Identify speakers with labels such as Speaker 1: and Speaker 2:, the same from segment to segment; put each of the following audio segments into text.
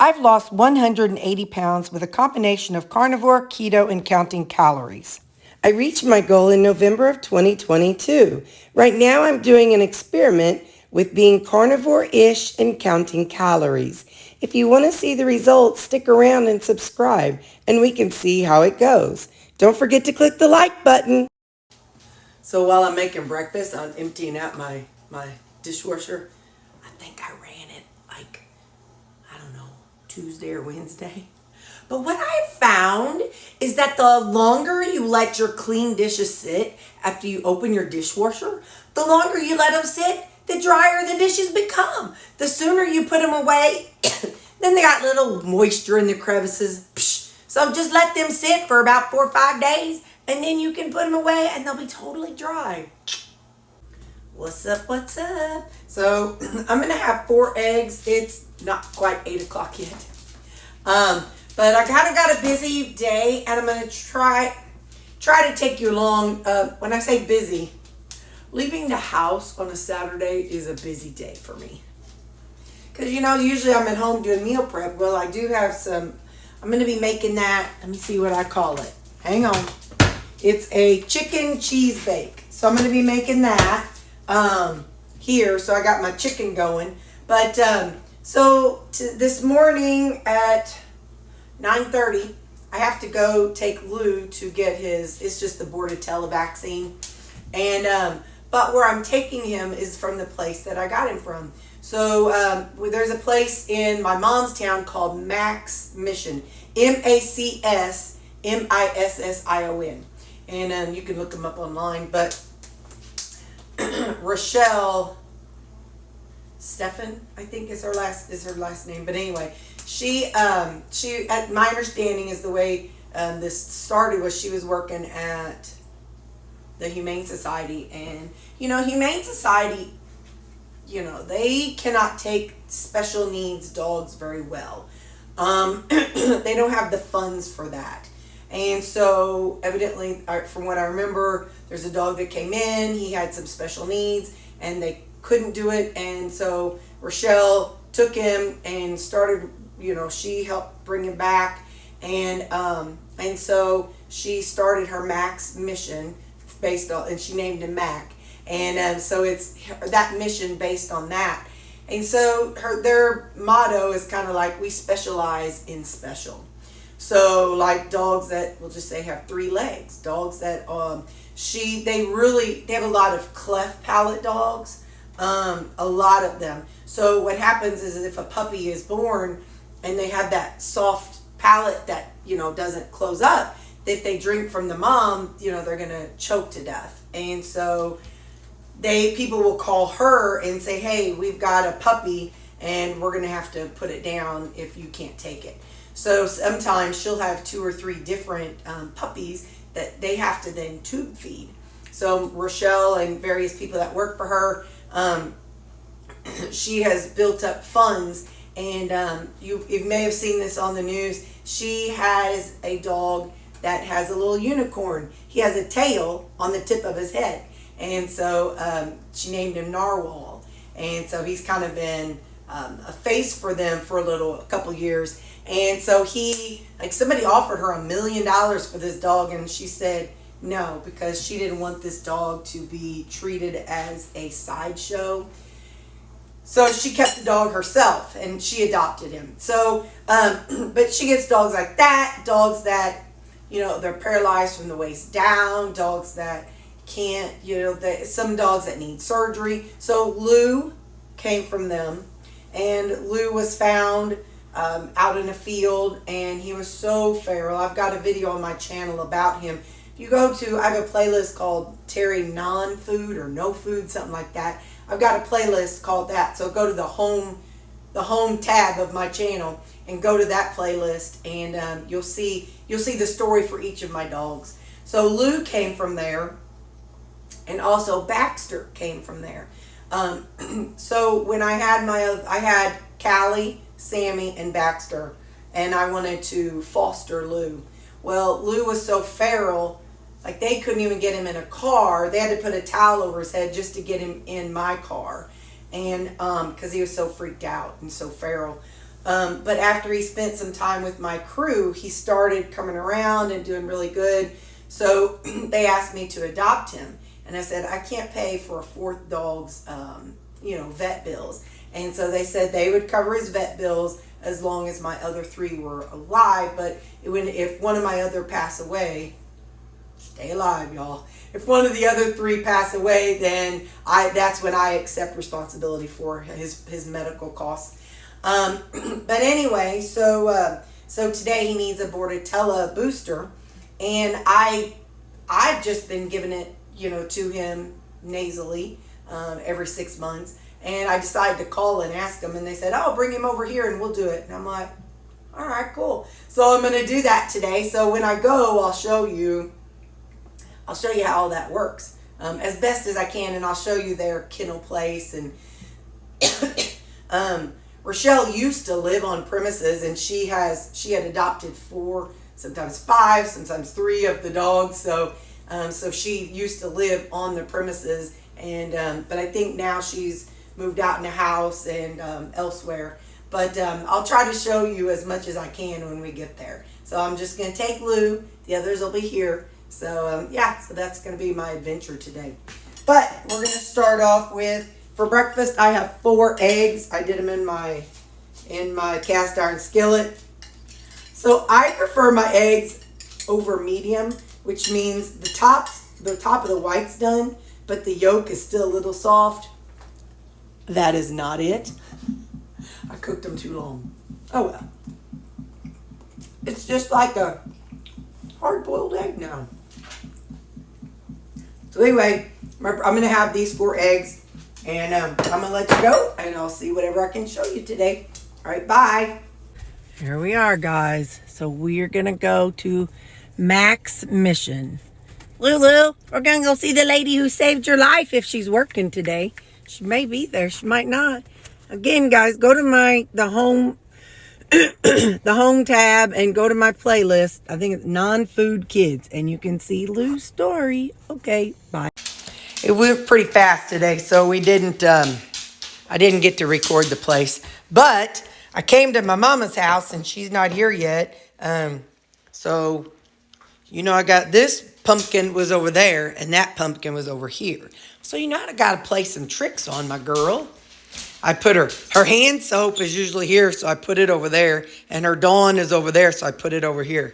Speaker 1: I've lost 180 pounds with a combination of carnivore, keto, and counting calories. I reached my goal in November of 2022. Right now I'm doing an experiment with being carnivore-ish and counting calories. If you want to see the results, stick around and subscribe, and we can see how it goes. Don't forget to click the like button. So while I'm making breakfast, I'm emptying out my dishwasher. I think I ran it like, I don't know, Tuesday or Wednesday. But what I found is that the longer you let your clean dishes sit after you open your dishwasher, the longer you let them sit, the drier the dishes become. The sooner you put them away, then they got little moisture in the crevices. So just let them sit for about 4 or 5 days, and then you can put them away and they'll be totally dry. What's up, what's up? So I'm going to have 4 eggs. It's not quite 8 o'clock yet. But I kind of got a busy day, and I'm going to try to take you along. When I say busy, leaving the house on a Saturday is a busy day for me. Because, usually I'm at home doing meal prep. Well, I do have some, I'm going to be making that. Let me see what I call it. Hang on. It's a chicken cheese bake. So I'm going to be making that here. So I got my chicken going. But this morning at 9:30, I have to go take Lou to get it's just the Bordetella vaccine. And, but where I'm taking him is from the place that I got him from. So, there's a place in my mom's town called Max Mission, MACSMISSION. And, you can look them up online, but Rochelle Stefan, I think is her last name. But anyway, she at my understanding is the way this started was she was working at the Humane Society, and Humane Society, they cannot take special needs dogs very well. They don't have the funds for that. And so evidently, from what I remember, there's a dog that came in, he had some special needs, and they couldn't do it. And so Rochelle took him and started, she helped bring him back. And so she started her Max mission based on, and she named him Mac. And so it's that mission based on that. And so their motto is kind of like, we specialize in special. So like dogs that, we'll just say, have 3 legs, dogs that they have a lot of cleft palate dogs, a lot of them. So what happens is if a puppy is born and they have that soft palate that doesn't close up, if they drink from the mom, they're gonna choke to death. And so people will call her and say, hey, we've got a puppy and we're gonna have to put it down if you can't take it. So sometimes she'll have 2 or 3 different puppies that they have to then tube feed. So Rochelle and various people that work for her, she has built up funds, and you may have seen this on the news. She has a dog that has a little unicorn. He has a tail on the tip of his head. And so she named him Narwhal. And so he's kind of been a face for them for a couple years. And so somebody offered her $1 million for this dog, and she said no, because she didn't want this dog to be treated as a sideshow. So she kept the dog herself, and she adopted him. So, but she gets dogs like that, dogs that, they're paralyzed from the waist down, dogs that can't, some dogs that need surgery. So Lou came from them, and Lou was found out in a field, and he was so feral. I've got a video on my channel about him. If you I have a playlist called Terri Non-Food or No Food, something like that. I've got a playlist called that. So go to the home tab of my channel and go to that playlist, and you'll see the story for each of my dogs. So Lou came from there, and also Baxter came from there. So when I had Callie, Sammy, and Baxter, and I wanted to foster Lou. Well, Lou was so feral, like they couldn't even get him in a car. They had to put a towel over his head just to get him in my car, and because he was so freaked out and so feral. But after he spent some time with my crew, he started coming around and doing really good. So they asked me to adopt him. And I said, I can't pay for a fourth dog's, vet bills. And so they said they would cover his vet bills as long as my other three were alive. But if one of my other pass away, stay alive, y'all. If one of the other three pass away, then that's when I accept responsibility for his medical costs. But anyway, so today he needs a Bordetella booster, and I've just been giving it, to him nasally every 6 months. And I decided to call and ask them, and they said, "Oh, bring him over here and we'll do it." And I'm like, "All right, cool." So I'm going to do that today. So when I go, I'll show you how all that works as best as I can, and I'll show you their kennel place. And Rochelle used to live on premises, and she had adopted 4, sometimes 5, sometimes 3 of the dogs. So she used to live on the premises, and but I think now she's moved out in a house and elsewhere. But I'll try to show you as much as I can when we get there. So I'm just going to take Lou. The others will be here. So so that's going to be my adventure today. But we're going to start off with, for breakfast, I have 4 eggs. I did them in my cast iron skillet. So I prefer my eggs over medium, which means the top of the white's done, but the yolk is still a little soft. That is not it. I cooked them too long. Oh well. It's just like a hard-boiled egg now. So anyway, I'm going to have these 4 eggs, and I'm going to let you go, and I'll see whatever I can show you today. All right, bye. Here we are, guys. So we're going to go to Mac's mission. Lulu, we're going to go see the lady who saved your life if she's working today. She may be there. She might not. Again, guys, go to the home the home tab and go to my playlist. I think it's non-food kids, and you can see Lou's story. Okay, bye. It went pretty fast today, so I didn't get to record the place. But I came to my mama's house, and she's not here yet. So, I got this pumpkin was over there, and that pumpkin was over here. So, I got to play some tricks on my girl. I put her hand soap is usually here, so I put it over there. And her Dawn is over there, so I put it over here.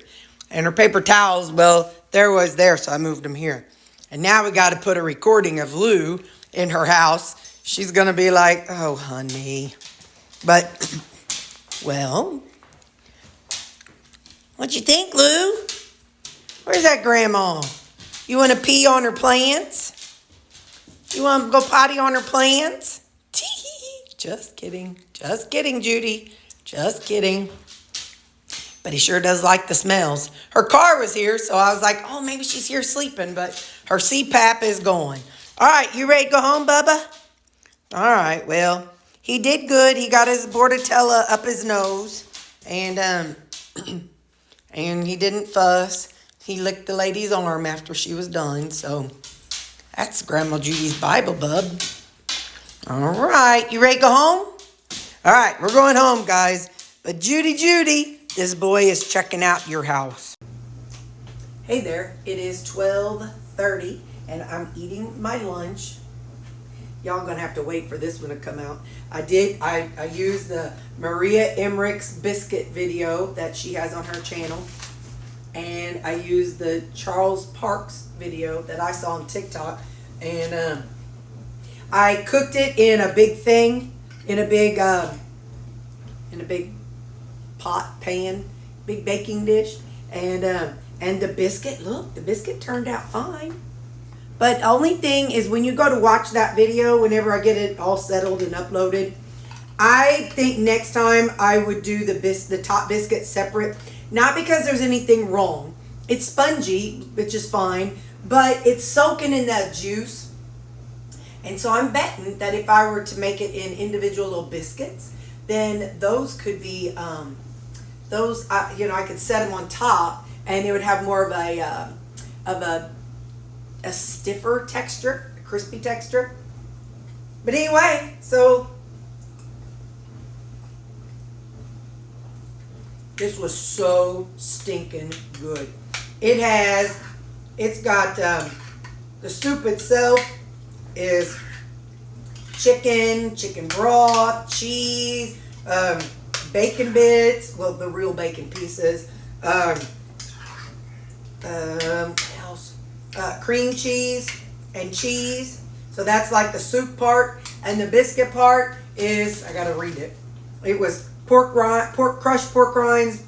Speaker 1: And her paper towels, well, there, so I moved them here. And now we got to put a recording of Lou in her house. She's going to be like, "Oh, honey." But, well, what you think, Lou? Where's that grandma? You want to pee on her plants? You want to go potty on her plants? Just kidding. Just kidding, Judy. Just kidding. But he sure does like the smells. Her car was here, so I was like, oh, maybe she's here sleeping, but her CPAP is going. All right, you ready to go home, Bubba? All right, well, he did good. He got his Bordetella up his nose, and and he didn't fuss. He licked the lady's arm after she was done, so that's Grandma Judy's Bible, bub. All right, you ready to go home? All right, we're going home, guys. But Judy, this boy is checking out your house. Hey there, it is 12:30, and I'm eating my lunch. Y'all gonna have to wait for this one to come out. I used the Maria Emmerich's biscuit video that she has on her channel, and I used the Charles Parks video that I saw on TikTok, and I cooked it in a big thing, in a big pot pan, big baking dish, and the biscuit. Look, the biscuit turned out fine. But the only thing is, when you go to watch that video, whenever I get it all settled and uploaded, I think next time I would do the top biscuit separate. Not because there's anything wrong. It's spongy, which is fine, but it's soaking in that juice. And so I'm betting that if I were to make it in individual little biscuits, then those could be, I could set them on top, and they would have more of a stiffer texture, a crispy texture. But anyway, so This was so stinking good. It's got, the soup itself is chicken broth, cheese, bacon bits, well, the real bacon pieces, what else? Cream cheese and cheese. So that's like the soup part, and the biscuit part is, I gotta read it. It was crushed pork rinds,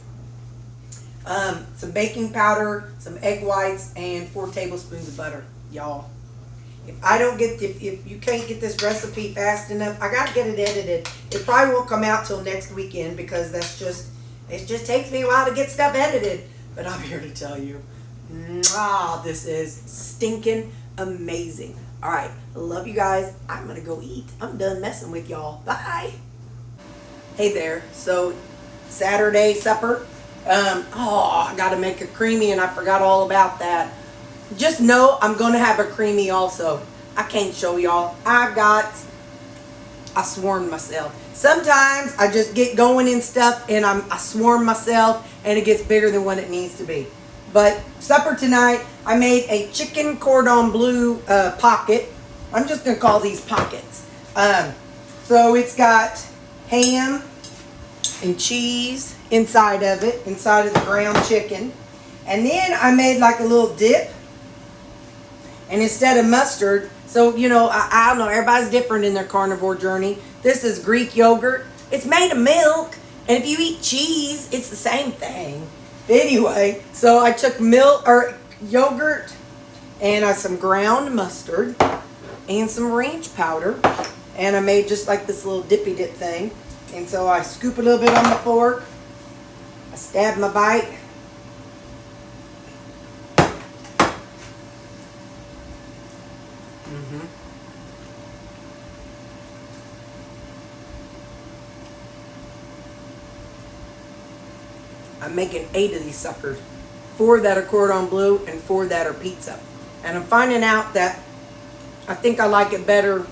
Speaker 1: some baking powder, some egg whites, and 4 tablespoons of butter, y'all. If you can't get this recipe fast enough, I gotta get it edited. It probably won't come out till next weekend because it just takes me a while to get stuff edited. But I'm here to tell you, this is stinking amazing. All right, I love you guys. I'm gonna go eat. I'm done messing with y'all. Bye. Hey there. So Saturday supper. I gotta make a creamy, and I forgot all about that. Just know I'm going to have a creamy also. I can't show y'all. I swarmed myself. Sometimes I just get going in stuff and I swarm myself and it gets bigger than what it needs to be. But supper tonight, I made a chicken cordon bleu pocket. I'm just going to call these pockets. So it's got ham and cheese inside of it, inside of the ground chicken. And then I made like a little dip. And instead of mustard, so, you know, I don't know, everybody's different in their carnivore journey. This is Greek yogurt. It's made of milk. And if you eat cheese, it's the same thing. Anyway, so I took yogurt and some ground mustard and some ranch powder. And I made just like this little dippy dip thing. And so I scoop a little bit on the fork. I stab my bite. I'm making 8 of these suckers. 4 that are cordon bleu and 4 that are pizza. And I'm finding out that I think I like it better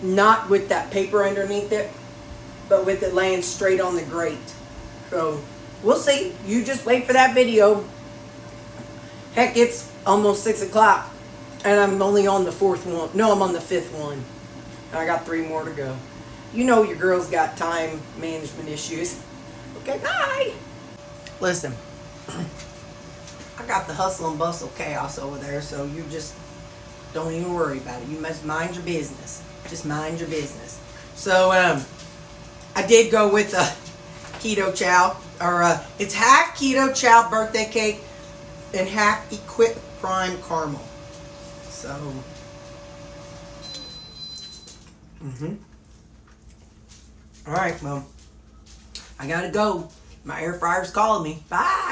Speaker 1: not with that paper underneath it, but with it laying straight on the grate. So we'll see. You just wait for that video. Heck, it's almost 6 o'clock and I'm only on the 4th one. No, I'm on the 5th one. And I got 3 more to go. You know your girl's got time management issues. Okay, bye. Listen, I got the hustle and bustle chaos over there, so you just don't even worry about it. You must mind your business. Just mind your business. So, I did go with a keto chow, or it's half keto chow birthday cake and half Equip Prime caramel. So, all right, well, I gotta go. My air fryer's calling me. Bye.